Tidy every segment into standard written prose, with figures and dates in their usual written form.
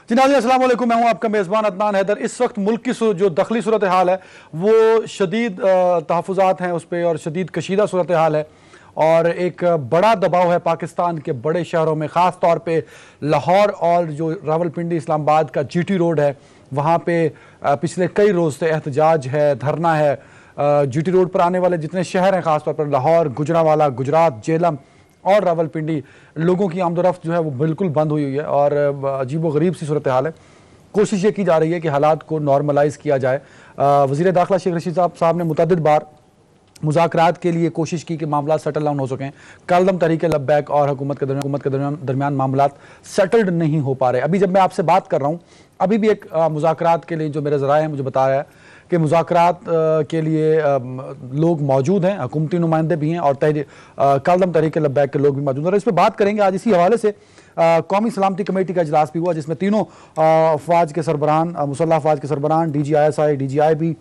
जी नाज़रीन अस्सलाम वालेकुम, मैं हूं आपका मेज़बान अदनान हैदर। इस वक्त मुल्क की जो दखली सूरत हाल है वो शदीद तहफ़्फ़ुज़ात हैं उस पर और शदीद कशीदा सूरत हाल है और एक बड़ा दबाव है पाकिस्तान के बड़े शहरों में, ख़ास तौर पे लाहौर और जो रावलपिंडी इस्लामाबाद का GT रोड है वहाँ पे पिछले कई रोज़ से एहतजाज है, धरना है। GT रोड पर आने वाले जितने शहर हैं, ख़ास तौर पर लाहौर, गुजरांवाला, गुजरात, जेलम और रावलपिंडी, लोगों की आमदोरफ्त जो है वो बिल्कुल बंद हुई है और अजीब व गरीब सी सूरत हाल है। कोशिश ये की जा रही है कि हालात को नॉर्मलाइज़ किया जाए। वज़ीर दाखिला शेख रशीद साहब ने मुतअद्दिद बार मुज़ाकरात के लिए कोशिश की कि मामला सेटल डाउन हो सकें। कलदम तहरीक लब्बैक और हुकूमत के दरमियान मामला सेटल्ड नहीं हो पा रहे। अभी जब मैं आपसे बात कर रहा हूँ, अभी भी एक मुज़ाकरात के लिए जो मेरे ज़राए हैं मुझे बताया है कि मुज़ाकरात के लिए लोग मौजूद हैं, हुकूमती नुमाइंदे भी हैं और कलदम तहरीक लब्बैक के लोग भी मौजूद हैं। और इस पर बात करेंगे। आज इसी हवाले से कौमी सलामती कमेटी का इजलास भी हुआ जिसमें तीनों अफवाज के सरबराहान, मुसल्लह अफवाज के सरबराहान, DGI, DGIB,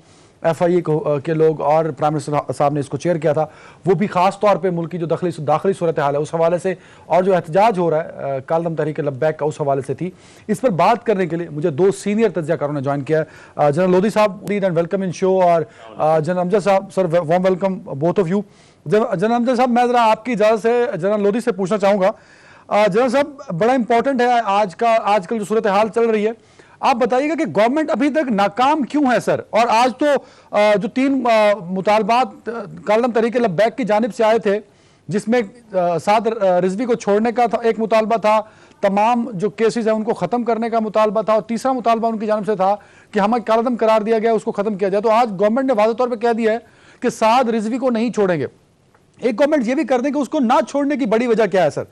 FIA के लोग और प्राइम मिनिस्टर साहब ने इसको चेयर किया था। वो भी ख़ास तौर पे मुल्क की जो दाखिली सूरत हाल है उस हवाले से और जो एहतजाज हो रहा है कलदम तहरीक लब्बैक का उस हवाले से थी। इस पर बात करने के लिए मुझे दो सीनियर तज्ज़ियाकारों ने ज्वाइन किया है। जनरल लोधी साहब, एंड वेलकम इन शो, और जनरल अमजद साहब, sir warm welcome both of you. General Amjad साहब, मैं ज़रा आपकी इजाज़त से जनरल लोधी से पूछना चाहूँगा। जनरल साहब, बड़ा इंपॉर्टेंट है आजकल जो सूरत हाल चल रही है, आप बताइएगा कि गवर्नमेंट अभी तक नाकाम क्यों है सर? और आज तो जो तीन मुतालबात कलदम तहरीक लब्बैक की जानिब से आए थे जिसमें साद रिजवी को छोड़ने का था, एक मुतालबा था, तमाम जो केसेस हैं उनको ख़त्म करने का मुतालबा था और तीसरा मुतालबा उनकी जानिब से था कि हमें कलदम करार दिया गया उसको ख़त्म किया जाए। तो आज गवर्नमेंट ने वाज़ेह तौर पर कह दिया है कि साद रिजवी को नहीं छोड़ेंगे। एक गवर्नमेंट ये भी कर दें कि उसको ना छोड़ने की बड़ी वजह क्या है सर?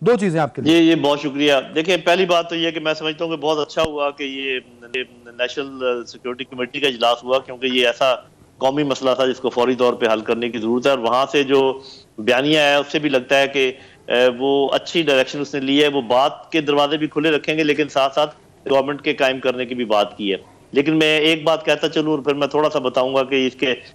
दो चीजें आपके लिए। ये बहुत शुक्रिया। देखिए, पहली बात तो ये कि मैं समझता हूँ कि बहुत अच्छा हुआ कि ये नेशनल सिक्योरिटी कमेटी का इजलास हुआ, क्योंकि ये ऐसा कौमी मसला था जिसको फौरी तौर पे हल करने की जरूरत है। और वहाँ से जो बयानिया है उससे भी लगता है कि वो अच्छी डायरेक्शन उसने ली है। वो बात के दरवाजे भी खुले रखेंगे लेकिन साथ साथ गवर्नमेंट के कायम करने की भी बात की है। लेकिन मैं एक बात कहता चलूँ और फिर मैं थोड़ा सा बताऊंगा कि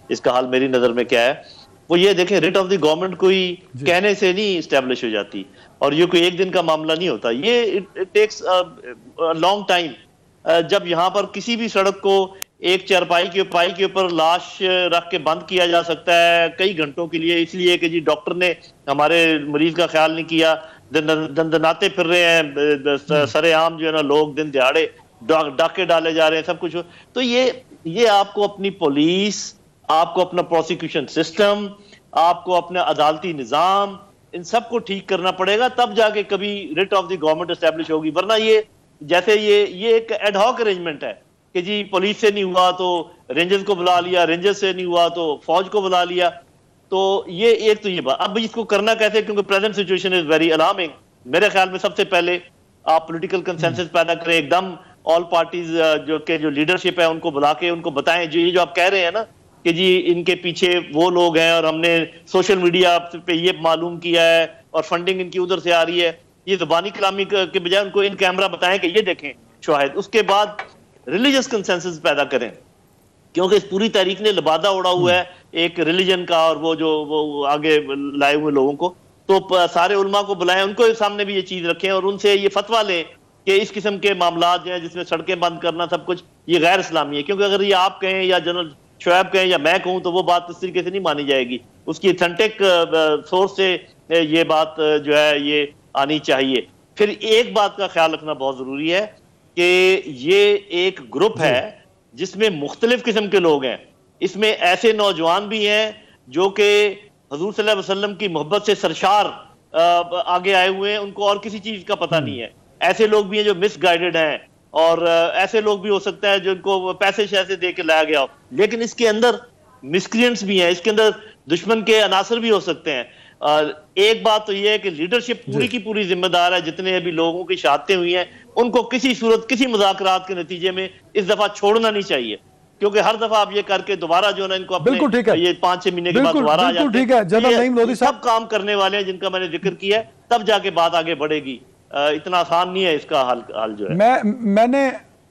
इसका हाल मेरी नजर में क्या है। वो ये देखें, रिट ऑफ द गवर्नमेंट कोई कहने से नहीं इस्टेब्लिश हो जाती और ये कोई एक दिन का मामला नहीं होता। ये इट टेक्स लॉन्ग टाइम। जब यहाँ पर किसी भी सड़क को एक चारपाई के ऊपर लाश रख के बंद किया जा सकता है कई घंटों के लिए, इसलिए कि जी डॉक्टर ने हमारे मरीज का ख्याल नहीं किया, दंदनाते फिर रहे हैं सरेआम, जो है ना, लोग दिन दिहाड़े डाके डाले जा रहे हैं, सब कुछ। तो ये आपको अपनी पुलिस, आपको अपना प्रोसिक्यूशन सिस्टम, आपको अपना अदालती निज़ाम, इन सबको ठीक करना पड़ेगा, तब जाके कभी writ of the government establish होगी। वरना ये जैसे ये एक एडहॉक अरेंजमेंट है कि जी पुलिस से नहीं हुआ तो रेंजर्स को बुला लिया, रेंजर्स से नहीं हुआ तो फौज को बुला लिया। तो ये बात। अब इसको करना कैसे, क्योंकि present situation is very alarming. मेरे ख्याल में सबसे पहले आप पॉलिटिकल कंसेंसस पैदा करें, एकदम ऑल पार्टीज जो लीडरशिप है उनको बुला के उनको बताएं जो आप कह रहे हैं ना कि जी इनके पीछे वो लोग हैं और हमने सोशल मीडिया पे ये मालूम किया है और फंडिंग इनकी उधर से आ रही है। ये ज़बानी कलामी के बजाय उनको इन कैमरा बताएं कि ये देखें शाहिद। उसके बाद रिलीजियस कंसेंसस पैदा करें, क्योंकि इस पूरी तारीख ने लबादा उड़ा हुआ है एक रिलीजन का और वो आगे लाए हुए लोगों को। तो सारे उलमा को बुलाएं, उनको सामने भी ये चीज रखें और उनसे ये फतवा लें कि इस किस्म के मामला जो है जिसमें सड़कें बंद करना सब कुछ, ये गैर इस्लामी है। क्योंकि अगर ये आप कहें या जनरल शोएब कहें या मैं कहूं तो वो बात इस तरीके से नहीं मानी जाएगी। उसकी ऑथेंटिक सोर्स से ये बात जो है ये आनी चाहिए। फिर एक बात का ख्याल रखना बहुत जरूरी है कि ये एक ग्रुप है जिसमें मुख्तलिफ किस्म के लोग हैं। इसमें ऐसे नौजवान भी हैं जो कि हजूर सल्लल्लाहु अलैहि वसल्लम की मोहब्बत से सरशार आगे आए हुए हैं, उनको और किसी चीज का पता नहीं है। ऐसे लोग भी हैं जो मिसगाइडेड हैं और ऐसे लोग भी हो सकता है जिनको पैसे शैसे दे के लाया गया हो। लेकिन इसके अंदर मिसक्रिएंट्स भी हैं, इसके अंदर दुश्मन के अनासर भी हो सकते हैं। एक बात तो यह है कि लीडरशिप पूरी की पूरी जिम्मेदार है। जितने अभी लोगों की शहादतें हुई हैं उनको किसी सूरत किसी मुज़ाकरात के नतीजे में इस दफा छोड़ना नहीं चाहिए, क्योंकि हर दफा आप ये करके दोबारा जो है ना इनको अपने ये 5-6 महीने के बाद दोबारा आ जाते हैं। सब काम करने वाले हैं जिनका मैंने जिक्र किया है, तब जाके बात आगे बढ़ेगी। इतना आसान नहीं है इसका हाल जो है।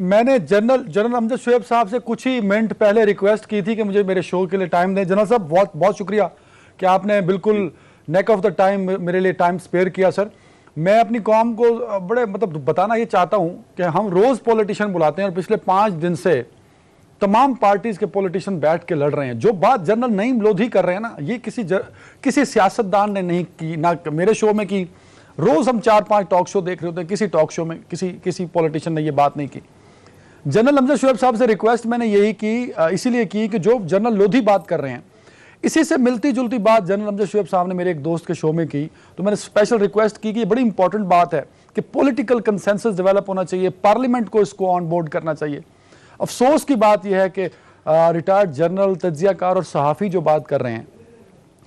मैंने जनरल अमजद शोएब साहब से कुछ ही मिनट पहले रिक्वेस्ट की थी कि मुझे मेरे शो के लिए टाइम दें। जनरल साहब, बहुत बहुत शुक्रिया कि आपने बिल्कुल नेक ऑफ द टाइम मेरे लिए टाइम स्पेयर किया सर। मैं अपनी कौम को बड़े मतलब बताना ये चाहता हूं कि हम रोज पॉलिटिशियन बुलाते हैं और पिछले 5 दिन से तमाम पार्टीज के पॉलिटिशियन बैठ के लड़ रहे हैं। जो बात जनरल नईम लोधी कर रहे हैं ना, ये किसी सियासतदान ने नहीं की, ना मेरे शो में की। रोज हम 4-5 टॉक शो देख रहे होते हैं, किसी टॉक शो में किसी पॉलिटिशियन ने ये बात नहीं की। जनरल अमजद शुएब साहब से रिक्वेस्ट मैंने यही की, इसीलिए की कि जो जनरल लोधी बात कर रहे हैं, इसी से मिलती जुलती बात जनरल अमजद शुएब साहब ने मेरे एक दोस्त के शो में की। तो मैंने स्पेशल रिक्वेस्ट की कि ये बड़ी इंपॉर्टेंट बात है कि पॉलिटिकल कंसेंसस डेवलप होना चाहिए, पार्लियामेंट को इसको ऑन बोर्ड करना चाहिए। अफसोस की बात यह है कि रिटायर्ड जनरल, तज्जियाकार और सहाफ़ी जो बात कर रहे हैं,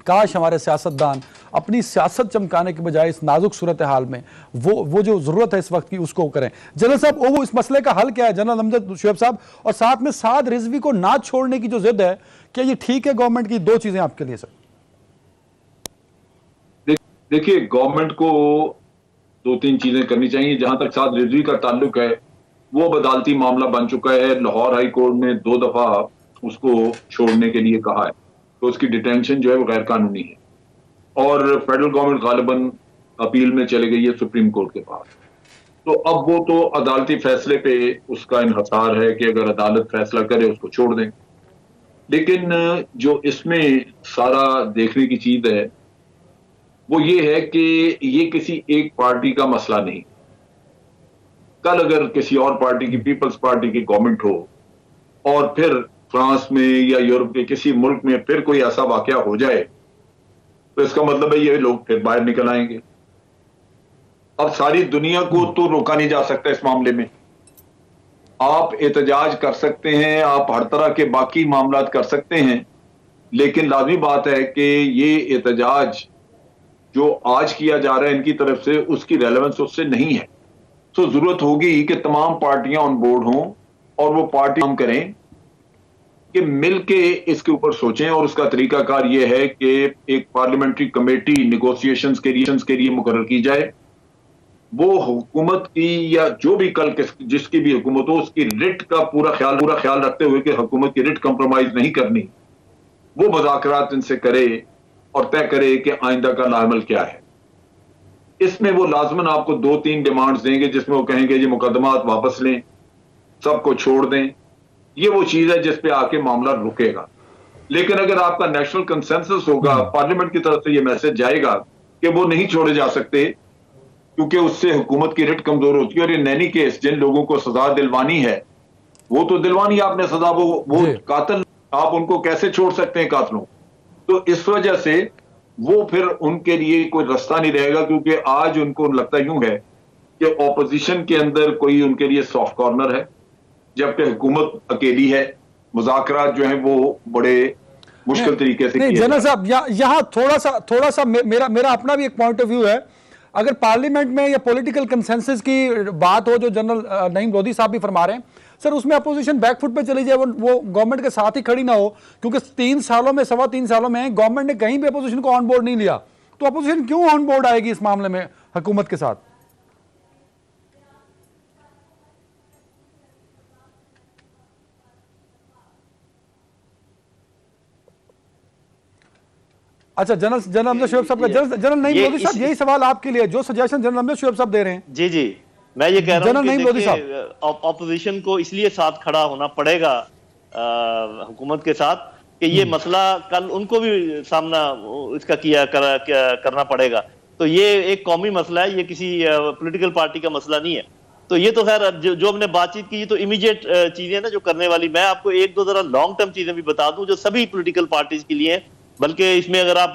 काश हमारे सियासतदान अपनी सियासत चमकाने के बजाय इस नाजुक सूरत हाल में वो जो ज़रूरत है इस वक्त की उसको करें। जनरल साहब, वो इस मसले का हल क्या है जनरल अमजद शुएब साहब? और साथ में साद रिजवी को ना छोड़ने की जो जिद है, क्या ये ठीक है गवर्नमेंट की? 2 चीज़ें आपके लिए सर। देखिए, गवर्नमेंट को 2-3 चीजें करनी चाहिए। जहां तक साद रिजवी का ताल्लुक है, वो अब अदालती मामला बन चुका है। लाहौर हाई कोर्ट ने 2 दफा उसको छोड़ने के लिए कहा है, तो उसकी डिटेंशन जो है वो गैर कानूनी है और फेडरल गवर्नमेंट गालिबन अपील में चले गई है सुप्रीम कोर्ट के पास। तो अब वो तो अदालती फैसले पे उसका इन्हसार है कि अगर अदालत फैसला करे उसको छोड़ दें। लेकिन जो इसमें सारा देखने की चीज है वो ये है कि ये किसी एक पार्टी का मसला नहीं। कल अगर किसी और पार्टी की, पीपल्स पार्टी की गवर्नमेंट हो और फिर फ्रांस में या यूरोप के किसी मुल्क में फिर कोई ऐसा वाकया हो जाए, तो इसका मतलब है ये लोग फिर बाहर निकल आएंगे। अब सारी दुनिया को तो रोका नहीं जा सकता इस मामले में। आप एहतजाज कर सकते हैं, आप हर तरह के बाकी मामलात कर सकते हैं, लेकिन लाजमी बात है कि ये एहतजाज जो आज किया जा रहा है इनकी तरफ से, उसकी रेलेवेंस उससे नहीं है। तो जरूरत होगी कि तमाम पार्टियां ऑन बोर्ड हों और वो पार्टी काम करें कि मिलके इसके ऊपर सोचें। और उसका तरीकाकार ये है कि एक पार्लियामेंट्री कमेटी निगोशिएशंस के लिए मुकर्रर की जाए। वो हुकूमत की या जो भी कल जिसकी भी हुकूमत हो, उसकी रिट का पूरा ख्याल रखते हुए कि हुकूमत की रिट कंप्रोमाइज नहीं करनी, वो मुज़ाकरात इनसे करे और तय करे कि आइंदा का लाअमल क्या है। इसमें वो लाजमन आपको 2-3 डिमांड्स देंगे जिसमें वो कहेंगे ये मुकदमात वापस लें, सबको छोड़ दें। ये वो चीज है जिस पे आके मामला रुकेगा। लेकिन अगर आपका नेशनल कंसेंसस होगा, पार्लियामेंट की तरफ से ये मैसेज जाएगा कि वो नहीं छोड़े जा सकते क्योंकि उससे हुकूमत की रिट कमजोर होती है। और ये नैनी केस जिन लोगों को सजा दिलवानी है, वो तो दिलवानी आपने सजा, वो कातिल, आप उनको कैसे छोड़ सकते हैं कातिलों? तो इस वजह से वो फिर उनके लिए कोई रास्ता नहीं रहेगा, क्योंकि आज उनको लगता यूं है कि ऑपोजिशन के अंदर कोई उनके लिए सॉफ्ट कॉर्नर है, जबकि हुकूमत अकेली है। मुज़ाकरात जो है वो बड़े मुश्किल तरीके से। नहीं जनरल साहब, यहाँ थोड़ा सा मेरा अपना भी एक पॉइंट ऑफ व्यू है। अगर पार्लियामेंट में या पॉलिटिकल कंसेंसस की बात हो, जो जनरल नईम लोधी साहब भी फरमा रहे हैं सर, उसमें अपोजिशन बैकफुट पे चली जाए, वो गवर्नमेंट के साथ ही खड़ी ना हो, क्योंकि 3 सालों में, 3.25 सालों में गवर्नमेंट ने कहीं भी अपोजिशन को ऑन बोर्ड नहीं लिया, तो अपोजिशन क्यों ऑन बोर्ड आएगी इस मामले में हुकूमत के साथ? अच्छा, जनरल अमजद शुएब साहब का, जनरल नईम लोधी साहब, यही सवाल आपके लिए, जो सजेशन जनरल अमजद शुएब साहब दे रहे हैं। जी, मैं ये कह रहा हूं कि देखिए ऑपोजिशन को इसलिए साथ खड़ा होना पड़ेगा हुकूमत के साथ कि ये मसला कल उनको भी सामना इसका करना पड़ेगा। तो ये एक कौमी मसला है, ये किसी पॉलिटिकल पार्टी का मसला नहीं है। तो ये तो खैर जो हमने बातचीत की, तो इमीडिएट चीजें ना जो करने वाली। मैं आपको 1-2 जरा लॉन्ग टर्म चीजें भी बता दूं जो सभी पॉलिटिकल पार्टीज के लिए हैं, बल्कि इसमें अगर आप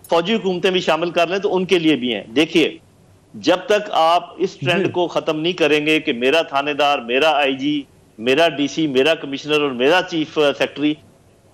फौजी हुकूमतें भी शामिल कर लें तो उनके लिए भी हैं। देखिए, जब तक आप इस ट्रेंड को खत्म नहीं करेंगे कि मेरा थानेदार, मेरा आईजी, मेरा डीसी, मेरा कमिश्नर और मेरा चीफ सेक्रेटरी,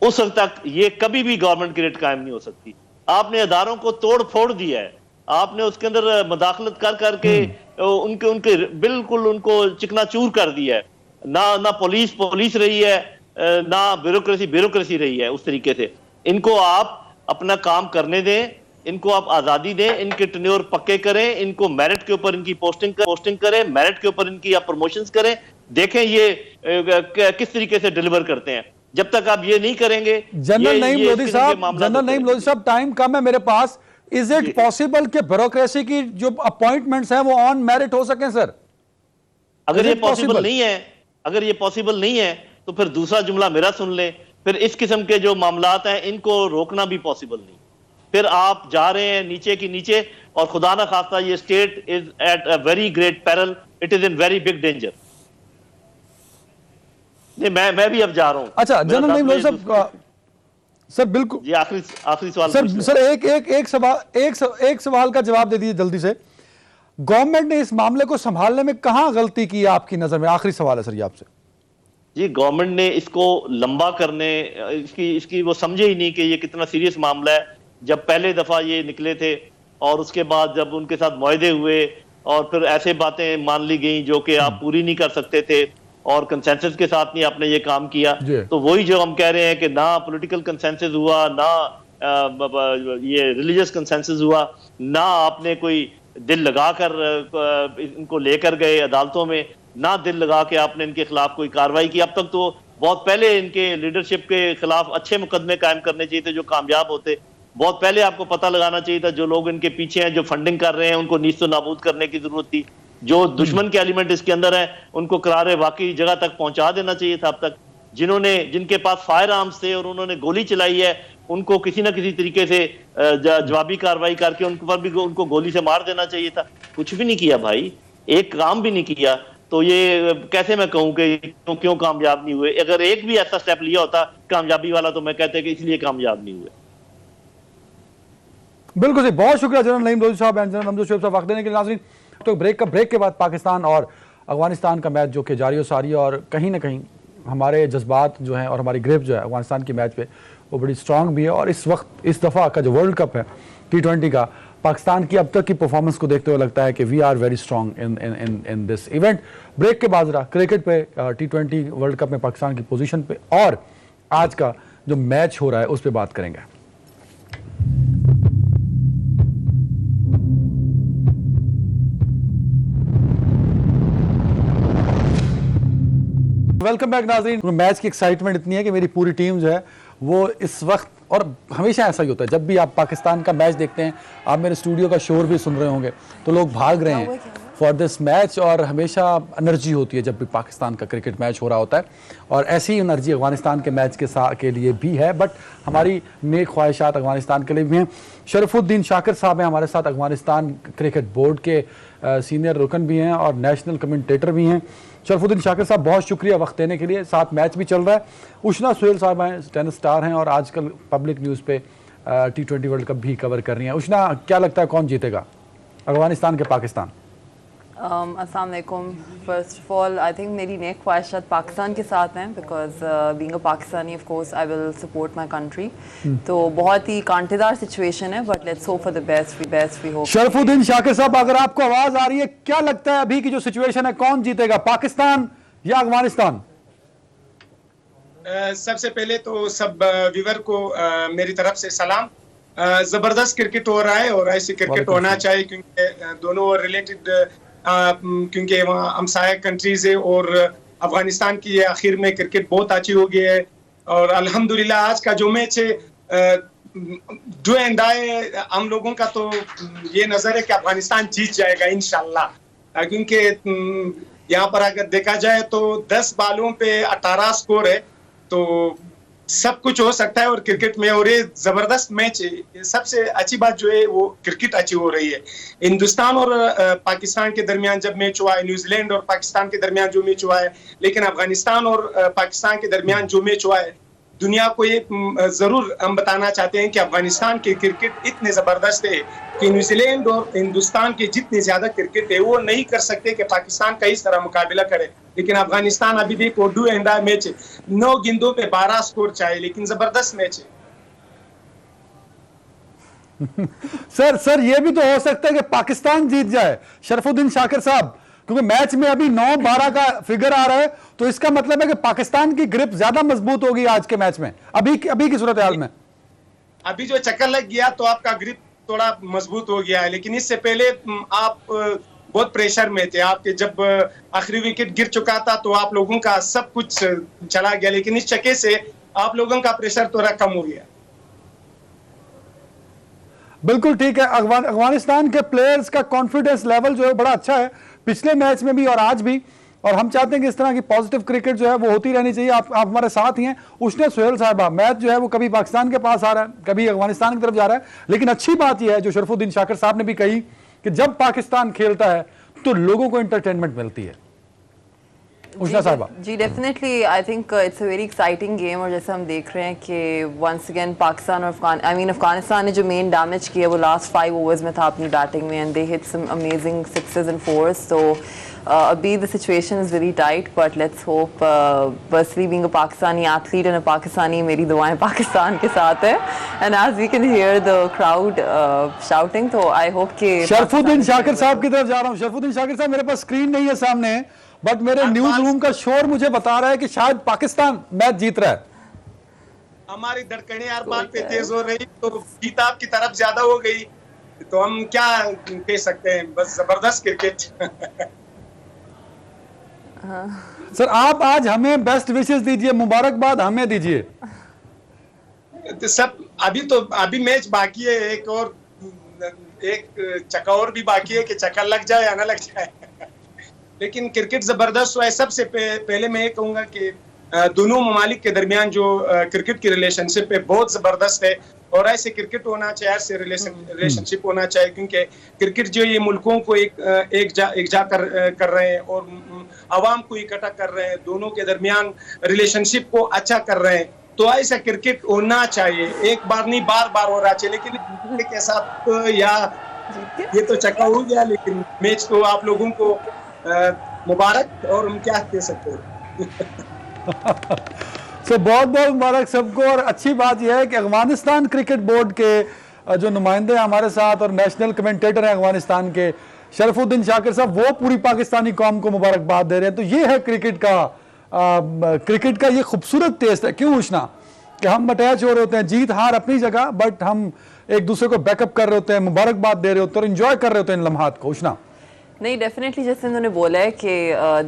उस वक्त तक ये कभी भी गवर्नमेंट की रेट कायम नहीं हो सकती। आपने अदारों को तोड़ फोड़ दिया है, आपने उसके अंदर मदाखलत कर करके उनके बिल्कुल उनको चिकनाचूर कर दिया है। ना पुलिस रही है, ना ब्यूरोक्रेसी रही है उस तरीके से। इनको आप अपना काम करने दें, इनको आप आजादी दें, इनके टेन्योर पक्के करें, इनको मेरिट के ऊपर इनकी पोस्टिंग करें, मेरिट के ऊपर इनकी आप प्रमोशंस करें। देखें ये किस तरीके से डिलीवर करते हैं। जब तक आप ये नहीं करेंगे, जनरल नईम लोधी साहब, टाइम कम है मेरे पास, इज इट पॉसिबल कि ब्यूरोक्रेसी की जो अपॉइंटमेंट्स हैं वो ऑन मेरिट हो सकें सर? अगर ये पॉसिबल नहीं है, अगर ये पॉसिबल नहीं है तो फिर दूसरा जुमला मेरा सुन ले, फिर इस किस्म के जो मामलात हैं इनको रोकना भी पॉसिबल नहीं। फिर आप जा रहे हैं नीचे की नीचे, और खुदा ना खास्ता ये state is at a very great peril, it is in very big danger. मैं भी अब जा रहा हूं। अच्छा जनरल नईम लोधी साहब, सर बिल्कुल ये आखिरी सवाल सर एक सवाल का जवाब दे दीजिए जल्दी से। गवर्नमेंट ने इस मामले को संभालने में कहां गलती की है आपकी नजर में? आखिरी सवाल है सर ये आपसे। जी, गवर्नमेंट ने इसको लंबा करने इसकी वो समझे ही नहीं कि ये कितना सीरियस मामला है। जब पहले दफा ये निकले थे और उसके बाद जब उनके साथ मुआहदे हुए और फिर ऐसे बातें मान ली गई जो कि आप पूरी नहीं कर सकते थे और कंसेंसस के साथ नहीं आपने ये काम किया, तो वही जो हम कह रहे हैं कि ना पॉलिटिकल कंसेंसस हुआ, ना ये रिलीजियस कंसेंसस हुआ, ना आपने कोई दिल लगाकर इनको लेकर गए अदालतों में, ना दिल लगा के आपने इनके खिलाफ कोई कार्रवाई की। अब तक तो बहुत पहले इनके लीडरशिप के खिलाफ अच्छे मुकदमे कायम करने चाहिए थे जो कामयाब होते। बहुत पहले आपको पता लगाना चाहिए था जो लोग इनके पीछे हैं, जो फंडिंग कर रहे हैं, उनको नीस्तो नाबूद करने की जरूरत थी। जो दुश्मन के एलिमेंट इसके अंदर है उनको करारे वाकई जगह तक पहुंचा देना चाहिए था। अब तक जिनके पास फायर आर्म्स थे और उन्होंने गोली चलाई है, उनको किसी ना किसी तरीके से जवाबी कार्रवाई करके उन पर भी उनको गोली से मार देना चाहिए था। कुछ भी नहीं किया भाई, एक काम भी नहीं किया। तो ये कैसे मैं कहूं कि क्यों कामयाब नहीं हुए? अगर एक भी ऐसा स्टेप लिया होता कामयाबी वाला तो मैं कहते कि इसलिए कामयाब नहीं हुए। बिल्कुल सही, बहुत शुक्रिया जनरल नईम लोधी साहब एंड जनरल हमजा शोएब साहब वक्त देने के लिए। नाज़रीन, तो ब्रेक के बाद पाकिस्तान और अफगानिस्तान का मैच जो कि जारी और सारी, और कहीं ना कहीं हमारे जज्बात जो हैं और हमारी ग्रिप जो है अफगानिस्तान की मैच पे वो बड़ी स्ट्रांग भी है। और इस वक्त इस दफ़ा का जो वर्ल्ड कप है T20 का, पाकिस्तान की अब तक की परफॉर्मेंस को देखते हुए लगता है कि we are very strong in this event. Break के बाद जरा क्रिकेट पे, T20 वर्ल्ड कप में पाकिस्तान की पोजीशन पे और आज का जो मैच हो रहा है उस पर बात करेंगे। वेलकम बैक नाज़रीन। मैच की एक्साइटमेंट इतनी है कि मेरी पूरी टीम जो है वो इस वक्त, और हमेशा ऐसा ही होता है जब भी आप पाकिस्तान का मैच देखते हैं, आप मेरे स्टूडियो का शोर भी सुन रहे होंगे, तो लोग भाग रहे हैं फॉर दिस मैच, और हमेशा एनर्जी होती है जब भी पाकिस्तान का क्रिकेट मैच हो रहा होता है। और ऐसी ही एनर्जी अफगानिस्तान के मैच के लिए भी है, बट हमारी नेक ख्वाहिशात अफगानिस्तान के लिए भी हैं। शरफुद्दीन शाकिर साहब हैं हमारे साथ, अफगानिस्तान क्रिकेट बोर्ड के सीनियर रुकन भी हैं और नेशनल कमेंटेटर भी हैं। शरफुद्दीन शाकिर साहब, बहुत शुक्रिया वक्त देने के लिए। साथ मैच भी चल रहा है। उशना सुहेल साहब हैं, टेनिस स्टार हैं और आजकल पब्लिक न्यूज़ पे T20 वर्ल्ड कप भी कवर कर रही हैं। उशना, क्या लगता है कौन जीतेगा, अफगानिस्तान के पाकिस्तान? अस्सलाम वालेकुम। First of all I think मेरी नेक ख्वाहिशात पाकिस्तान के साथ हैं, because being a Pakistani of course I will support my country. तो बहुत ही कांटेदार सिचुएशन है, but let's hope for the best we hope. Sharafuddin Shakir साहब, अगर आपको आवाज आ रही है, क्या लगता है अभी की जो सिचुएशन है कौन जीतेगा, पाकिस्तान या अफगानिस्तान? सबसे पहले तो सब व्यूअर को मेरी तरफ से सलाम। जबरदस्त क्रिकेट हो रहा है और ऐसे क्रिकेट होना चाहिए, क्योंकि दोनों रिलेटेड, क्योंकि वहाँ हमसाया कंट्रीज है और अफगानिस्तान की आखिर में क्रिकेट बहुत अच्छी हो गई है। और अल्हम्दुलिल्लाह आज का जो मैच है डू एंड डाई, हम लोगों का तो ये नजर है कि अफगानिस्तान जीत जाएगा इंशाल्लाह, क्योंकि यहाँ पर अगर देखा जाए तो 10 बालों पे 18 स्कोर है, तो सब कुछ हो सकता है और क्रिकेट में। और ये जबरदस्त मैच है। सबसे अच्छी बात जो है वो क्रिकेट अच्छी हो रही है। हिंदुस्तान और पाकिस्तान के दरमियान जब मैच हुआ है, न्यूजीलैंड और पाकिस्तान के दरमियान जो मैच हुआ है, लेकिन अफगानिस्तान और पाकिस्तान के दरमियान जो मैच हुआ है, दुनिया को ये जरूर हम बताना चाहते हैं कि अफगानिस्तान के क्रिकेट इतने जबरदस्त है कि न्यूजीलैंड और हिंदुस्तान के जितनी ज्यादा क्रिकेट है वो नहीं कर सकते कि पाकिस्तान का इस तरह मुकाबला करे। लेकिन अफगानिस्तान अभी देखो डू एंड डाई मैच है, 9 गेंदों पे 12 स्कोर चाहिए, लेकिन जबरदस्त मैच है। सर ये भी तो हो सकता है कि पाकिस्तान जीत जाए, शरफुद्दीन शाकिर साहब, क्योंकि मैच में अभी 9-12 का फिगर आ रहा है, तो इसका मतलब है कि पाकिस्तान की ग्रिप ज्यादा मजबूत होगी आज के मैच में, अभी की सूरत हाल में। अभी जो चक्कर लग गया तो आपका ग्रिप थोड़ा मजबूत हो गया है, लेकिन इससे पहले आप बहुत प्रेशर में थे। आपके जब आखिरी विकेट गिर चुका था तो आप लोगों का सब कुछ चला गया, लेकिन इस चक्के से आप लोगों का प्रेशर थोड़ा कम हो गया। बिल्कुल ठीक है। अफगानिस्तान के प्लेयर्स का कॉन्फिडेंस लेवल जो है बड़ा अच्छा है, पिछले मैच में भी और आज भी, और हम चाहते हैं कि इस तरह की पॉजिटिव क्रिकेट जो है वो होती रहनी चाहिए। आप हमारे साथ ही हैं। उसने सुहेल साहिबा, मैच जो है वो कभी पाकिस्तान के पास आ रहा है, कभी अफगानिस्तान की तरफ जा रहा है, लेकिन अच्छी बात यह है जो शरफुद्दीन शाकिर साहब ने भी कही कि जब पाकिस्तान खेलता है तो लोगों को एंटरटेनमेंट मिलती है। उष्णा साहिबा ji definitely I think it's a very exciting game, और जैसे हम देख रहे हैं कि वंस अगेन पाकिस्तान और अफगानिस्तान ने जो मेन डैमेज किया वो लास्ट 5 ओवर्स में था अपनी बैटिंग में, and they hit some amazing sixes and fours. तो अभी the situation is very tight, but let's hope, firstly being a Pakistani athlete and a Pakistani, मेरी दुआएं पाकिस्तान के साथ है, and as we can hear the crowd shouting, तो I hope कि शरफुद्दीन शाकिर साहब की तरफ जा रहा हूं। शरफुद्दीन शाकिर साहब, मेरे पास स्क्रीन नहीं है सामने, बट मेरे न्यूज रूम का शोर मुझे बता रहा है कि शायद पाकिस्तान मैच जीत रहा है। हमारी धड़कनें हर बात पे तेज हो रही, तो जीत आपकी तरफ ज्यादा हो गई, तो हम क्या कह सकते हैं, बस जबरदस्त क्रिकेट। सर आप आज हमें बेस्ट विशेस दीजिए, मुबारकबाद हमें दीजिए। तो सब अभी मैच बाकी है, एक चक्का और भी बाकी है कि चक्का लग जाए या ना लग जाए। लेकिन क्रिकेट जबरदस्त हुआ है। सबसे पहले मैं ये कहूंगा कि दोनों ममालिक के दरमियान जो क्रिकेट की रिलेशनशिप है बहुत जबरदस्त है, और ऐसे क्रिकेट होना चाहिए, ऐसे रिलेशनशिप होना चाहिए, क्योंकि क्रिकेट जो ये मुल्कों को एक जा कर रहे हैं और आवाम को इकट्ठा कर रहे हैं, दोनों के दरमियान रिलेशनशिप को अच्छा कर रहे हैं, तो ऐसा क्रिकेट होना चाहिए। एक बार नहीं, बार बार हो रहा चाहिए। लेकिन के साथ या ये तो चक्का हो गया, लेकिन मैच तो आप लोगों को मुबारक, और हम क्या कह सकते हैं। तो बहुत बहुत मुबारक सबको। और अच्छी बात यह है कि अफगानिस्तान क्रिकेट बोर्ड के जो नुमाइंदे हैं हमारे साथ और नेशनल कमेंटेटर हैं अफगानिस्तान के शरफुद्दीन शाकिर साहब, वो पूरी पाकिस्तानी कौम को मुबारकबाद दे रहे हैं। तो ये है क्रिकेट का ये खूबसूरत टेस्ट है। क्यों उष्णा कि हम अटैच हो रहे होते हैं, जीत हार अपनी जगह, बट हम एक दूसरे को बैकअप कर रहे होते हैं, मुबारकबाद दे रहे होते हैं और एंजॉय कर रहे होते हैं इन लम्हात को। उष्णा नहीं, डेफिनेटली जैसे उन्होंने बोला है कि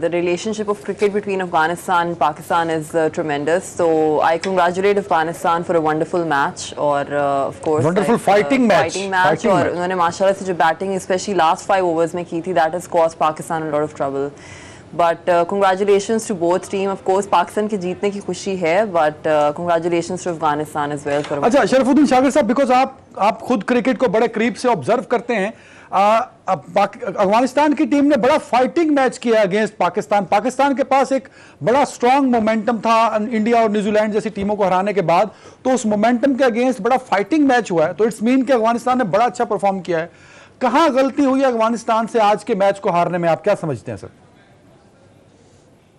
the relationship of cricket between Afghanistan Pakistan is tremendous, तो I congratulate Afghanistan for a wonderful match, और of course wonderful fighting match, और उन्होंने माशाल्लाह से जो बैटिंग स्पेशली लास्ट 5 ओवर्स में की थी, that has cost Pakistan a lot of trouble. But congratulations to both team. Of course Pakistan के जीतने की खुशी है, but congratulations to Afghanistan as well for. अच्छा शरफुद्दीन शाकिर साहब, बिकॉज आप खुद क्रिकेट को बड़े करीब से ऑब्जर्व करते हैं, अफगानिस्तान की टीम ने बड़ा फाइटिंग मैच किया अगेंस्ट पाकिस्तान। पाकिस्तान के पास एक बड़ा स्ट्रांग मोमेंटम था इंडिया और न्यूजीलैंड जैसी टीमों को हराने के बाद, तो उस मोमेंटम के अगेंस्ट बड़ा फाइटिंग मैच हुआ है। तो इट्स मीन कि अफगानिस्तान ने बड़ा अच्छा परफॉर्म किया है। कहां गलती हुई है अफगानिस्तान से आज के मैच को हारने में, आप क्या समझते हैं सर?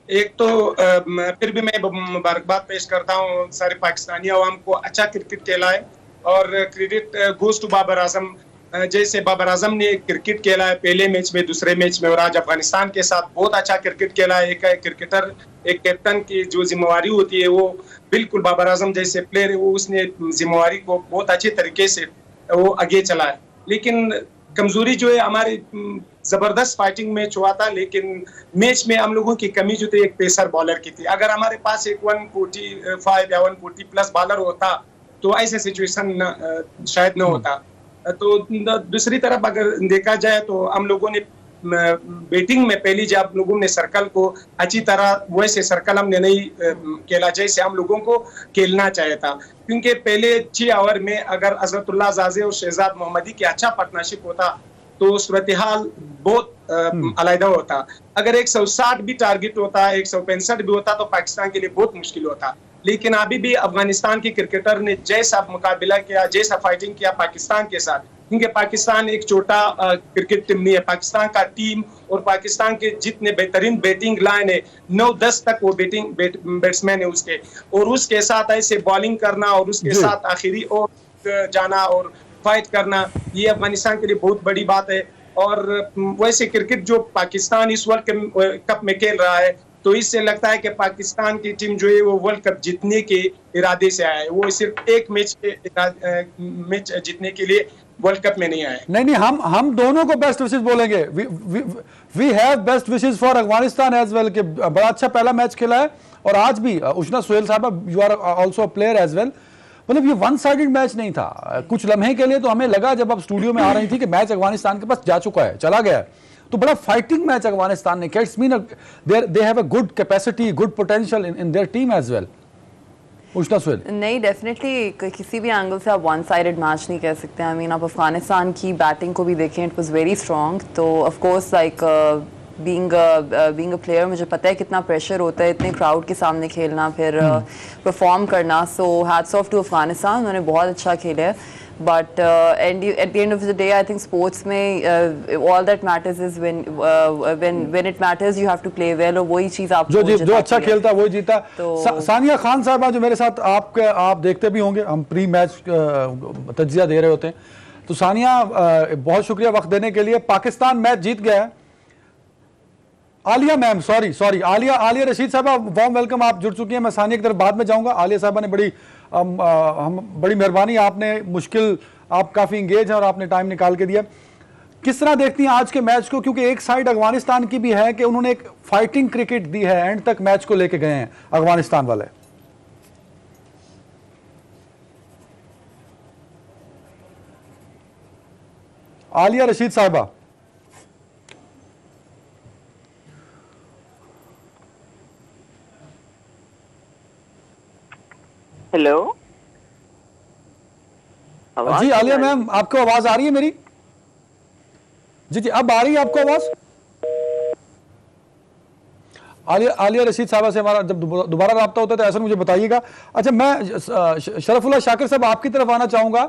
एक तो फिर भी मैं मुबारकबाद पेश करता हूँ सारे पाकिस्तानी अवाम को, अच्छा क्रिकेट खेला है, और credit goes to Babar Azam. जैसे बाबर आजम ने क्रिकेट खेला है पहले मैच में, दूसरे मैच में, और आज अफगानिस्तान के साथ बहुत अच्छा क्रिकेट खेला है। एक क्रिकेटर, एक कैप्टन की जो जिम्मेवारी होती है, वो बिल्कुल बाबर आजम जैसे प्लेयर है, वो उसने जिम्मेवारी को बहुत अच्छे तरीके से वो आगे चला है। लेकिन कमजोरी जो है हमारी, जबरदस्त फाइटिंग मैच हुआ था, लेकिन मैच में हम लोगों की कमी जो थी एक पेसर बॉलर की थी। अगर हमारे पास एक 145 या 140 प्लस बॉलर होता तो ऐसे सिचुएशन शायद न होता। तो दूसरी तरफ अगर देखा जाए तो हम लोगों ने बैटिंग में पहली जब लोगों ने सर्कल को अच्छी तरह, वैसे सर्कल हमने नहीं खेला जैसे हम लोगों को खेलना चाहिए था, क्योंकि पहले 6 ओवर में अगर हजरतुल्लाह जाजे और शहजाद मोहम्मदी की अच्छा पार्टनरशिप होता तो सूरत हाल बहुत अलग होता। अगर 160 भी टारगेट होता, 165 भी होता, तो पाकिस्तान के लिए बहुत मुश्किल होता। लेकिन अभी भी अफगानिस्तान के क्रिकेटर ने जैसा मुकाबला किया, जैसा फाइटिंग किया पाकिस्तान के साथ, क्योंकि पाकिस्तान एक छोटा क्रिकेट टीम नहीं है। पाकिस्तान का टीम और पाकिस्तान के जितने बेहतरीन बैटिंग लाइन है, 9-10 तक वो बैट्समैन है उसके, और उसके साथ ऐसे बॉलिंग करना और उसके साथ आखिरी और जाना और फाइट करना, ये अफगानिस्तान के लिए बहुत बड़ी बात है। और वैसे क्रिकेट जो पाकिस्तान इस वर्ल्ड कप में खेल रहा है, तो इससे लगता है कि पाकिस्तान की टीम जो है वो वर्ल्ड कप जीतने के इरादे से आया है, वो सिर्फ एक मैच जीतने के लिए वर्ल्ड कप में नहीं आया। नहीं, हम दोनों को बेस्ट विशेस बोलेंगे। We have best wishes for Afghanistan as well, कि बड़ा अच्छा पहला मैच खेला है, और आज भी उष्णा सुहेल साहब, you are also a player as well, मतलब ये वन साइडेड मैच नहीं था। कुछ लम्हे के लिए तो हमें लगा जब आप स्टूडियो में आ रही थी कि मैच अफगानिस्तान के पास जा चुका है, चला गया है, तो बड़ा फाइटिंग मैच अफगानिस्तान ने किया। It's mean they have a good capacity, good potential in their team as well. नहीं, डेफिनेटली किसी भी एंगल से आप वन साइडेड मैच नहीं कह सकते। आई मीन आप अफगानिस्तान की बैटिंग को भी देखें, इट वाज वेरी स्ट्रॉन्ग। तो of course like being a player मुझे पता है कितना प्रेशर होता है इतने क्राउड के सामने खेलना, फिर परफॉर्म करना। So hats off to Afghanistan, उन्होंने बहुत अच्छा खेला है। But at the end of the day I think sports में all that matters is when it matters you have to play well, और वही चीज़ आप जो अच्छा खेलता वही जीता। सानिया खान साहबा जो मेरे साथ आप देखते भी होंगे, हम प्री मैच तज्जिया दे रहे होते हैं। तो सानिया बहुत शुक्रिया वक्त देने के लिए। पाकिस्तान मैच जीत गया है। आलिया मैम, सॉरी आलिया रशीद साहबा, वार्म वेलकम, आप जुड़ चुकी हैं। मैं सानिया की तरफ बाद में जाऊंगा। आलिया साहबा ने बड़ी मेहरबानी, आपने मुश्किल, आप काफ़ी इंगेज हैं और आपने टाइम निकाल के दिया। किस तरह देखती हैं आज के मैच को, क्योंकि एक साइड अफगानिस्तान की भी है कि उन्होंने एक फाइटिंग क्रिकेट दी है, एंड तक मैच को लेके गए हैं अफगानिस्तान वाले। आलिया रशीद साहबा, हेलो जी आलिया मैम, आपको आवाज आ रही है मेरी? जी अब आ रही है आपको आवाज? आलिया रशीद साहबा से हमारा जब दोबारा रब्ता होता है तो ऐसा मुझे बताइएगा। अच्छा, मैं शरफुल्लाह शाकिर साहब आपकी तरफ आना चाहूंगा।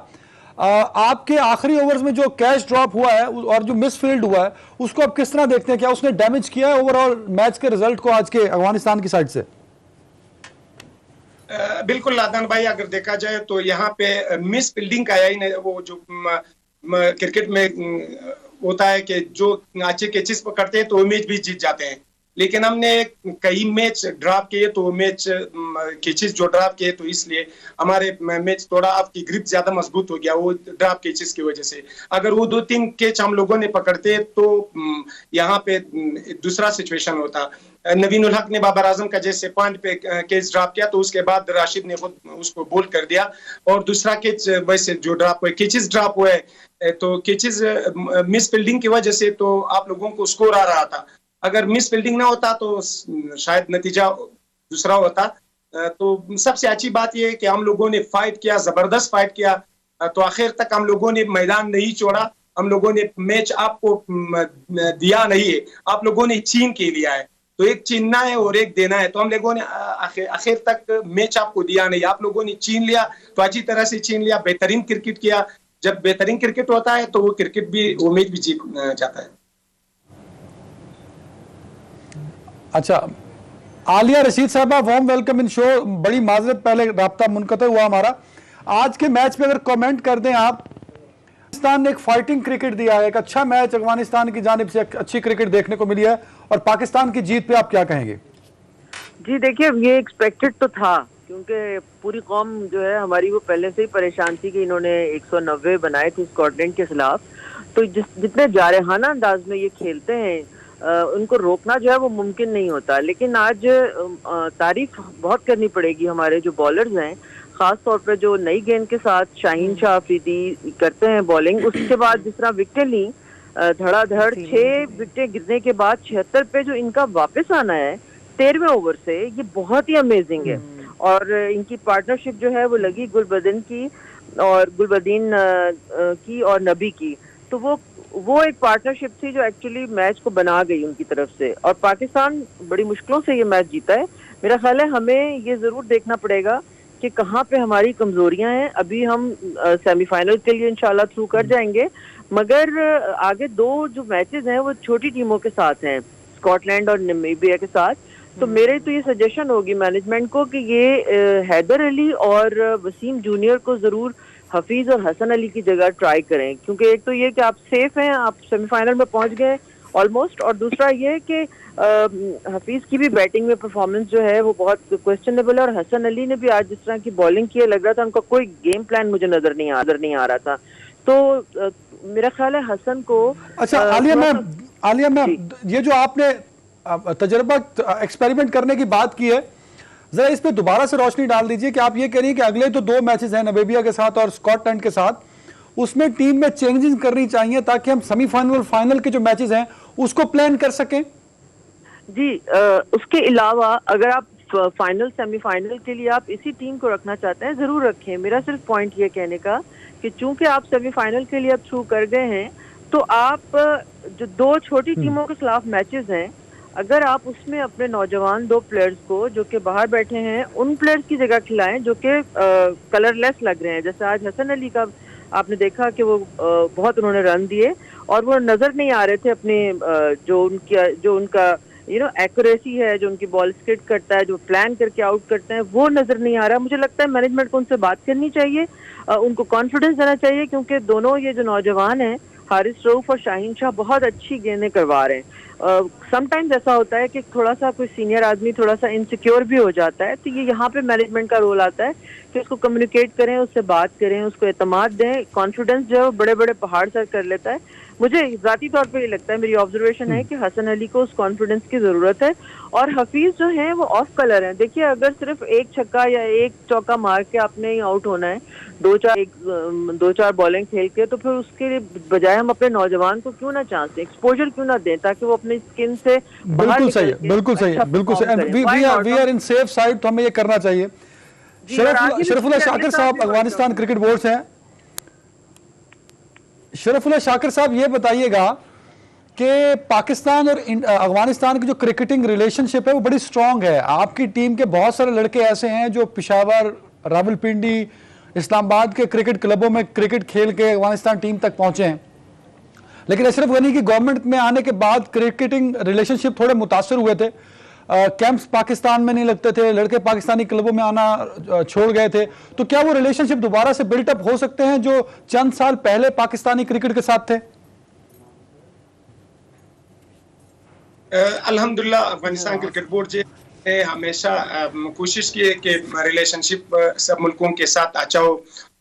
आपके आखिरी ओवर्स में जो कैच ड्रॉप हुआ है और जो मिसफील्ड हुआ है, उसको आप किस तरह देखते हैं? क्या उसने डैमेज किया है ओवरऑल मैच के रिजल्ट को आज के अफगानिस्तान की साइड से? बिल्कुल लादन भाई, अगर देखा जाए तो यहाँ पे मिस फील्डिंग का ही नहीं। वो जो क्रिकेट में होता है कि जो अच्छे कैचेस पकड़ते हैं तो वो मैच भी जीत जाते हैं, लेकिन हमने कई मैच ड्रॉप किए तो मैच कैचेस जो ड्रॉप किए तो इसलिए हमारे मैच थोड़ा आपकी ग्रिप ज्यादा मजबूत हो गया वो ड्रॉप कैचेस की वजह से। अगर वो 2-3 कैच हम लोगों ने पकड़ते तो यहाँ पे दूसरा सिचुएशन होता। नवीन उल हक ने बाबर आजम का जैसे पॉइंट पे कैच ड्रॉप किया तो उसके बाद राशिद ने खुद उसको बोल कर दिया, और दूसरा कैच वैसे जो ड्रॉप हुए, कैचेस ड्रॉप हुए, तो कैचेस मिस फील्डिंग की वजह से तो आप लोगों को स्कोर आ रहा था। अगर मिस फील्डिंग ना होता तो शायद नतीजा दूसरा होता। तो सबसे अच्छी बात यह है कि हम लोगों ने फाइट किया, जबरदस्त फाइट किया, तो आखिर तक हम लोगों ने मैदान नहीं छोड़ा। हम लोगों ने मैच आपको दिया नहीं है, आप लोगों ने छीन के लिया है। तो एक छीनना है और एक देना है, तो हम लोगों ने आखिर तक मैच आपको दिया नहीं, आप लोगों ने छीन लिया, तो अच्छी तरह से छीन लिया, बेहतरीन क्रिकेट किया। जब बेहतरीन क्रिकेट होता है तो वो क्रिकेट भी, वो मैच भी जीत जाता है। अच्छा, आलिया रशीद साहबा, वार्म वेलकम इन शो। बड़ी माजरत, पहले राब्ता मुनक़ता हुआ हमारा। आज के मैच पे अगर कमेंट कर दें आप, पाकिस्तान ने एक फाइटिंग क्रिकेट दिया है, एक अच्छा मैच अफगानिस्तान की जानिब से अच्छी क्रिकेट देखने को मिली है, और पाकिस्तान की जीत पे आप क्या कहेंगे? जी देखिए, ये एक्सपेक्टेड तो था, क्योंकि पूरी कौम जो है हमारी वो पहले से ही परेशान थी कि इन्होंने 190 बनाए थे स्कॉटलैंड के खिलाफ। तो जितने जारहाना अंदाज में ये खेलते हैं, उनको रोकना जो है वो मुमकिन नहीं होता। लेकिन आज तारीफ बहुत करनी पड़ेगी हमारे जो बॉलर्स हैं, खास तौर पे जो नई गेंद के साथ शाहीन शाह अफरीदी करते हैं बॉलिंग। उसके बाद जिस तरह विकेटें ली, धड़ाधड़ 6 विकेटें गिरने के बाद 76 पे जो इनका वापस आना है 13वें ओवर से, ये बहुत ही अमेजिंग है। और इनकी पार्टनरशिप जो है वो लगी गुलबदीन की और नबी की, तो वो एक पार्टनरशिप थी जो एक्चुअली मैच को बना गई उनकी तरफ से, और पाकिस्तान बड़ी मुश्किलों से ये मैच जीता है। मेरा ख्याल है हमें ये जरूर देखना पड़ेगा कि कहाँ पे हमारी कमजोरियां हैं। अभी हम सेमीफाइनल के लिए इंशाल्लाह थ्रू कर जाएंगे, मगर आगे 2 जो मैचेस हैं वो छोटी टीमों के साथ हैं, स्कॉटलैंड और नामीबिया के साथ। तो मेरे तो ये सजेशन होगी मैनेजमेंट को कि ये हैदर अली और वसीम जूनियर को जरूर हफीज और हसन अली की जगह ट्राई करें, क्योंकि एक तो ये कि आप सेफ हैं, आप सेमीफाइनल में पहुंच गए ऑलमोस्ट, और दूसरा ये कि हफीज की भी बैटिंग में परफॉर्मेंस जो है वो बहुत क्वेश्चनेबल है, और हसन अली ने भी आज जिस तरह की बॉलिंग की है, लग रहा था उनका कोई गेम प्लान मुझे नजर नहीं आ रहा था। तो मेरा ख्याल है हसन को। अच्छा आलिया मैम, ये जो आपने तजर्बा एक्सपेरिमेंट करने की बात की है, जरा इस पे दोबारा से रोशनी डाल दीजिए कि आप ये कह रही हैं कि अगले तो 2 मैचेस हैं नामीबिया के साथ और स्कॉटलैंड के साथ, उसमें टीम में चेंजेस करनी चाहिए ताकि हम सेमीफाइनल और फाइनल के जो मैचेस हैं उसको प्लान कर सकें। जी, उसके अलावा अगर आप फाइनल सेमीफाइनल के लिए आप इसी टीम को रखना चाहते हैं, जरूर रखें। मेरा सिर्फ पॉइंट ये कहने का कि चूंकि आप सेमीफाइनल के लिए अब थ्रू कर गए हैं, तो आप जो 2 छोटी टीमों के खिलाफ मैचेस हैं, अगर आप उसमें अपने नौजवान 2 प्लेयर्स को जो कि बाहर बैठे हैं, उन प्लेयर्स की जगह खिलाएं जो कि कलरलेस लग रहे हैं। जैसे आज हसन अली का आपने देखा कि वो बहुत उन्होंने रन दिए और वो नजर नहीं आ रहे थे अपने जो उनका एक्यूरेसी है, जो उनकी बॉल स्किट करता है, जो प्लान करके आउट करते हैं, वो नजर नहीं आ रहा। मुझे लगता है मैनेजमेंट को उनसे बात करनी चाहिए, उनको कॉन्फिडेंस देना चाहिए, क्योंकि दोनों ये जो नौजवान हैं, हारिस रऊफ और शाहीन शाह, बहुत अच्छी गेंदें करवा रहे हैं। समटाइम्स ऐसा होता है कि थोड़ा सा कोई सीनियर आदमी थोड़ा सा इनसिक्योर भी हो जाता है, तो ये यहाँ पे मैनेजमेंट का रोल आता है कि उसको कम्युनिकेट करें, उससे बात करें, उसको एतमाद दें। कॉन्फिडेंस जो है बड़े बड़े पहाड़ सर कर लेता है। मुझे जाती तौर पे ये लगता है, मेरी ऑब्जर्वेशन है कि हसन अली को उस कॉन्फिडेंस की जरूरत है। और हफीज जो है वो ऑफ कलर है। देखिए, अगर सिर्फ 1 छक्का या 1 चौका मार के आपने ही आउट होना है 2-4 बॉलिंग खेल के, तो फिर उसके बजाय हम अपने नौजवान को क्यों ना चांस दें, एक्सपोजर क्यों ना दें, ताकि वो अपनी स्किन से बिल्कुल सही है, बिल्कुल सही है, बिल्कुल सही। We are in safe side, तो हमें ये करना चाहिए। शरीफुल्लाह शाकिर साहब अफगानिस्तान क्रिकेट बोर्ड से हैं। शरीफुल्लाह शाकिर साहब, ये बताइएगा कि पाकिस्तान और अफगानिस्तान की जो क्रिकेटिंग रिलेशनशिप है वो बड़ी स्ट्रांग है। आपकी टीम के बहुत सारे लड़के ऐसे हैं जो पेशावर, रावलपिंडी, इस्लामाबाद के क्रिकेट क्लबों में क्रिकेट खेल के अफगानिस्तान टीम तक पहुंचे हैं, लेकिन अशरफ गनी की गवर्नमेंट में आने के बाद क्रिकेटिंग रिलेशनशिप थोड़े मुतासर हुए थे। कैंप्स पाकिस्तान में नहीं लगते थे, लड़के पाकिस्तानी क्लबों में आना छोड़ गए थे। तो क्या वो रिलेशनशिप दोबारा से बिल्टअप हो सकते हैं जो चंद साल पहले पाकिस्तानी क्रिकेट के साथ थे? अल्हम्दुलिल्लाह अफगानिस्तान क्रिकेट बोर्ड ने हमेशा कोशिश की है कि रिलेशनशिप सब मुल्कों के साथ अच्छा हो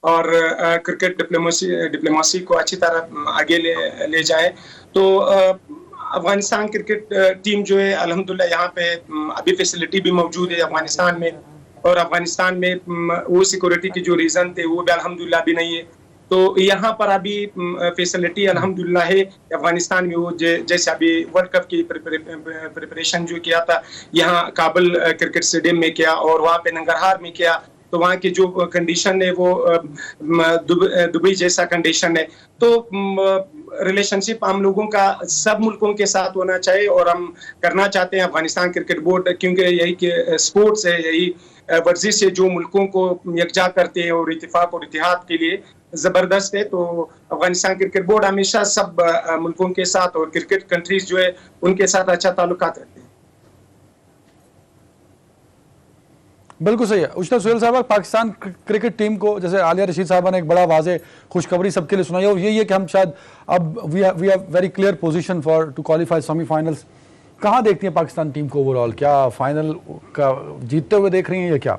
और क्रिकेट डिप्लोमेसी को अच्छी तरह आगे ले जाए। तो अफगानिस्तान क्रिकेट टीम जो है अल्हम्दुलिल्लाह यहाँ पे अभी फैसिलिटी भी मौजूद है अफगानिस्तान में, और अफगानिस्तान में वो सिक्योरिटी की जो रीजन थे वो भी अल्हम्दुलिल्लाह भी नहीं है। तो यहाँ पर अभी फैसिलिटी अल्हम्दुलिल्लाह है अफगानिस्तान में। वो जैसे अभी वर्ल्ड कप की प्रिपरेशन जो किया था यहाँ काबुल क्रिकेट स्टेडियम में किया और वहाँ पे नंगरहार में किया, तो वहाँ की जो कंडीशन है वो दुबई जैसा कंडीशन है। तो रिलेशनशिप हम लोगों का सब मुल्कों के साथ होना चाहिए और हम करना चाहते हैं अफगानिस्तान क्रिकेट बोर्ड, क्योंकि यही कि स्पोर्ट्स है, यही वर्जिश है जो मुल्कों को यकजा करते हैं और इत्तेफाक और इत्तेहाद के लिए जबरदस्त है। तो अफगानिस्तान क्रिकेट बोर्ड हमेशा सब मुल्कों के साथ और क्रिकेट कंट्रीज जो है उनके साथ अच्छा ताल्लुकात रखते हैं। बिल्कुल सही है। उस्ताद सुहेल साहब, पाकिस्तान क्रिकेट टीम को, जैसे आलिया रशीद साहबा ने एक बड़ा वाजे खुशखबरी सबके लिए सुनाई, और यही है कि हम शायद अब we have very clear position for to qualify semifinals. कहाँ देखती हैं पाकिस्तान टीम को ओवरऑल? क्या फाइनल का जीतते हुए देख रही हैं या क्या?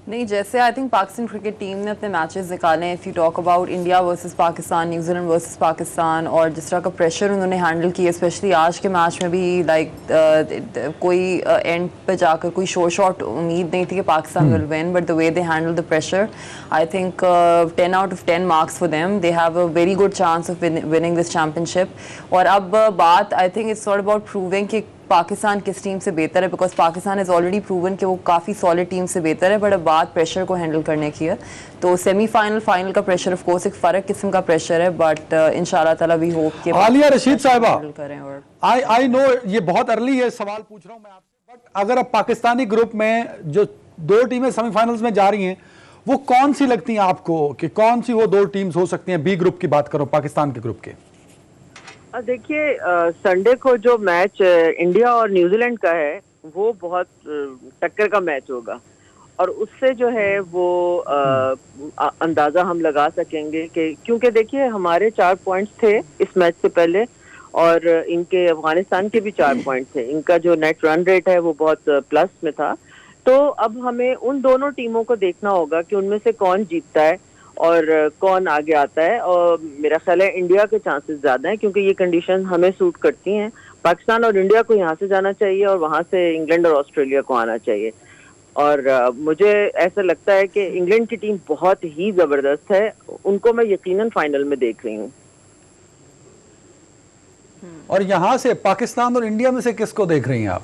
नहीं, जैसे I think Pakistan cricket team ने अपने मैचेस निकाले हैं। If you talk about India versus Pakistan, New Zealand versus Pakistan, और जिस तरह का प्रेशर उन्होंने हैंडल किया, स्पेशली आज के मैच में भी, लाइक कोई एंड पे जाकर कोई शॉट उम्मीद नहीं थी कि Pakistan will win, but the way they handle the pressure, I think 10 out of 10 marks for them. They have a very good chance of winning this championship. और अब बात, आई think it's not about proving कि पाकिस्तान किस team से बेहतर है, because Pakistan is already proven कि वो काफ़ी सॉलिड टीम से बेहतर है, बट अब बात प्रेशर को हैंडल करने की है। तो सेमीफाइनल फाइनल का प्रेशर ऑफ कोर्स एक फ़र्क किस्म का प्रेशर है, बट इंशाल्लाह ताला वी होप कि आलिया रशीद साहिबा, करें। और आई नो ये बहुत अर्ली है सवाल पूछ रहा हूं मैं आपसे, बट अगर अब पाकिस्तानी ग्रुप में जो 2 टीमें सेमीफाइनल्स में जा रही हैं, वो कौन सी लगती हैं आपको कि कौन सी वो 2 टीम्स हो सकती हैं? बी ग्रुप की बात करो, पाकिस्तान के ग्रुप के। देखिए, संडे को जो मैच इंडिया और न्यूजीलैंड का है वो बहुत टक्कर का मैच होगा, और उससे जो है वो अंदाजा हम लगा सकेंगे कि, क्योंकि देखिए हमारे 4 पॉइंट्स थे इस मैच से पहले, और इनके अफगानिस्तान के भी 4 पॉइंट थे। इनका जो नेट रन रेट है वो बहुत प्लस में था। तो अब हमें उन दोनों टीमों को देखना होगा कि उनमें से कौन जीतता है और कौन आगे आता है। और मेरा ख्याल है इंडिया के चांसेस ज्यादा हैं, क्योंकि ये कंडीशन हमें सूट करती हैं। पाकिस्तान और इंडिया को यहाँ से जाना चाहिए और वहां से इंग्लैंड और ऑस्ट्रेलिया को आना चाहिए। और मुझे ऐसा लगता है कि इंग्लैंड की टीम बहुत ही जबरदस्त है, उनको मैं यकीनन फाइनल में देख रही हूँ। और यहां से पाकिस्तान और इंडिया में से किसको देख रही हैं आप?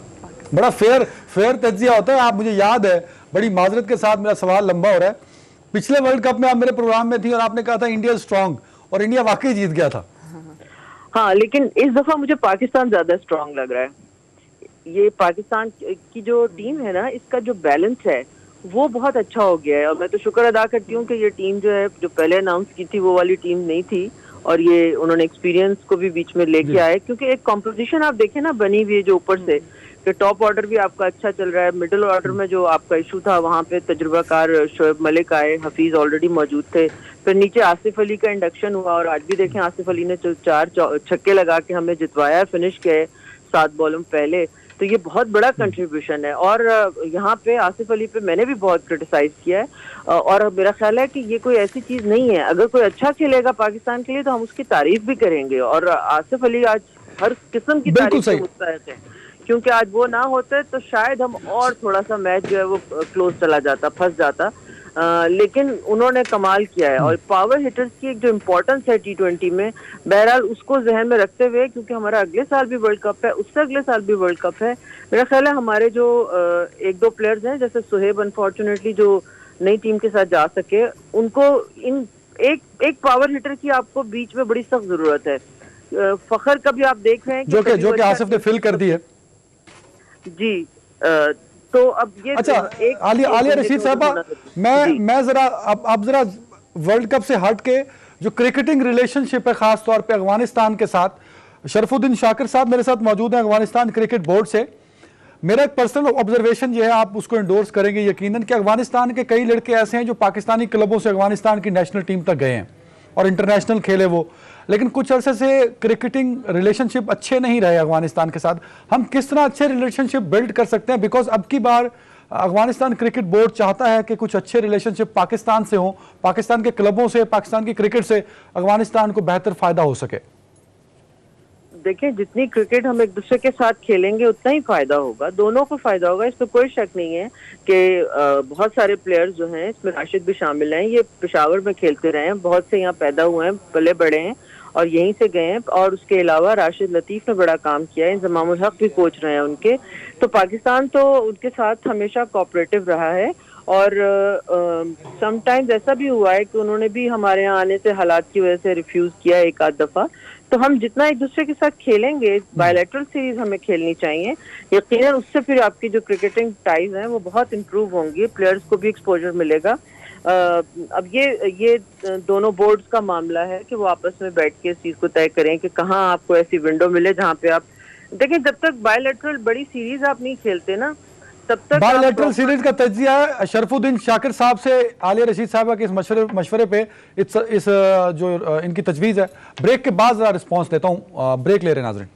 बड़ा फेयर तज्जिया होता है। आप, मुझे याद है, बड़ी माजरत के साथ मेरा सवाल लंबा हो रहा है, पिछले वर्ल्ड कप में आप मेरे प्रोग्राम में थी और आपने कहा था इंडिया स्ट्रांग, और इंडिया वाकई जीत गया था। हाँ, लेकिन इस दफा मुझे पाकिस्तान ज्यादा स्ट्रांग लग रहा है। ये पाकिस्तान की जो टीम है ना, इसका जो बैलेंस है वो बहुत अच्छा हो गया है, और मैं तो शुक्र अदा करती हूँ कि ये टीम जो है, जो पहले अनाउंस की थी वो वाली टीम नहीं थी, और ये उन्होंने एक्सपीरियंस को भी बीच में लेके आए, क्योंकि एक कॉम्पोजिशन आप देखें ना बनी हुई है जो ऊपर से, कि टॉप ऑर्डर भी आपका अच्छा चल रहा है, मिडिल ऑर्डर में जो आपका इशू था वहाँ पे तजुर्बाकार शोएब मलिक आए, हफीज ऑलरेडी मौजूद थे, फिर नीचे आसिफ अली का इंडक्शन हुआ, और आज भी देखें आसिफ अली ने 4 छक्के लगा के हमें जितवाया, फिनिश किए 7 बॉलों पहले, तो ये बहुत बड़ा कंट्रीब्यूशन है। और यहाँ पे आसिफ अली पे मैंने भी बहुत क्रिटिसाइज किया है, और मेरा ख्याल है कि ये कोई ऐसी चीज नहीं है, अगर कोई अच्छा खेलेगा पाकिस्तान के लिए तो हम उसकी तारीफ भी करेंगे, और आसिफ अली आज हर किस्म की तारीफ से मुस्तहक है, क्योंकि आज वो ना होते तो शायद हम और थोड़ा सा मैच जो है वो क्लोज चला जाता, फंस जाता, लेकिन उन्होंने कमाल किया है। और पावर हिटर्स की एक जो इम्पोर्टेंस है T20 में, बहरहाल उसको जहन में रखते हुए, क्योंकि हमारा अगले साल भी वर्ल्ड कप है, उससे अगले साल भी वर्ल्ड कप है, मेरा ख्याल है हमारे जो 1-2 प्लेयर्स हैं, जैसे सुहेब अनफॉर्चुनेटली जो नई टीम के साथ जा सके, उनको इन एक पावर हिटर की आपको बीच में बड़ी सख्त जरूरत है। फखर का भी आप देख रहे हैं जो कि आसिफ ने फिल कर दी है जी। तो अब ये अच्छा, आलिया रशीद साहबा, मैं जरा अब जरा वर्ल्ड कप से हट के जो क्रिकेटिंग रिलेशनशिप है खास तौर पे अफगानिस्तान के साथ, शरफुद्दीन शाकिर साहब मेरे साथ मौजूद हैं अफगानिस्तान क्रिकेट बोर्ड से। मेरा एक पर्सनल ऑब्जर्वेशन ये है, आप उसको इंडोर्स करेंगे यकीनन, कि अफगानिस्तान के कई लड़के ऐसे हैं जो पाकिस्तानी क्लबों से अफगानिस्तान की नेशनल टीम तक गए हैं और इंटरनेशनल खेले वो, लेकिन कुछ अरसे से क्रिकेटिंग रिलेशनशिप अच्छे नहीं रहे अफगानिस्तान के साथ। हम किस तरह अच्छे रिलेशनशिप बिल्ड कर सकते हैं? बिकॉज अब की बार अफगानिस्तान क्रिकेट बोर्ड चाहता है कि कुछ अच्छे रिलेशनशिप पाकिस्तान से हों, पाकिस्तान के क्लबों से, पाकिस्तान की क्रिकेट से अफगानिस्तान को बेहतर फायदा हो सके। देखिए, जितनी क्रिकेट हम एक दूसरे के साथ खेलेंगे उतना ही फायदा होगा, दोनों को फायदा होगा, इसमें कोई शक नहीं है कि बहुत सारे प्लेयर्स जो हैं, इसमें राशिद भी शामिल हैं, ये पेशावर में खेलते रहे हैं, बहुत से यहाँ पैदा हुए हैं, पले बड़े हैं और यहीं से गए हैं, और उसके अलावा राशिद लतीफ ने बड़ा काम किया है, इंजमामुल हक भी कोच रहे हैं उनके, तो पाकिस्तान तो उनके साथ हमेशा कोऑपरेटिव रहा है। और समटाइम्स ऐसा भी हुआ है कि उन्होंने भी हमारे यहाँ आने से हालात की वजह से रिफ्यूज किया एक आध दफा। तो हम जितना एक दूसरे के साथ खेलेंगे, बायलैटरल सीरीज हमें खेलनी चाहिए, यकीनन उससे फिर आपकी जो क्रिकेटिंग टाइज हैं वो बहुत इंप्रूव होंगी, प्लेयर्स को भी एक्सपोजर मिलेगा। अब ये दोनों बोर्ड्स का मामला है कि वो आपस में बैठ के इस चीज को तय करें कि कहाँ आपको ऐसी विंडो मिले जहाँ पे आप देखिए, जब तक बायलैटरल बड़ी सीरीज आप नहीं खेलते ना, तब तक बायलैटरल सीरीज का तज्जिया है शरफुद्दीन शाकिर साहब से आलिया रशीद साहबा के इस मशवरे पे इस जो इनकी तजवीज़ है। ब्रेक के बाद ज़रा रिस्पॉन्स लेता हूँ, ब्रेक ले रहे हैं नाज़रीन।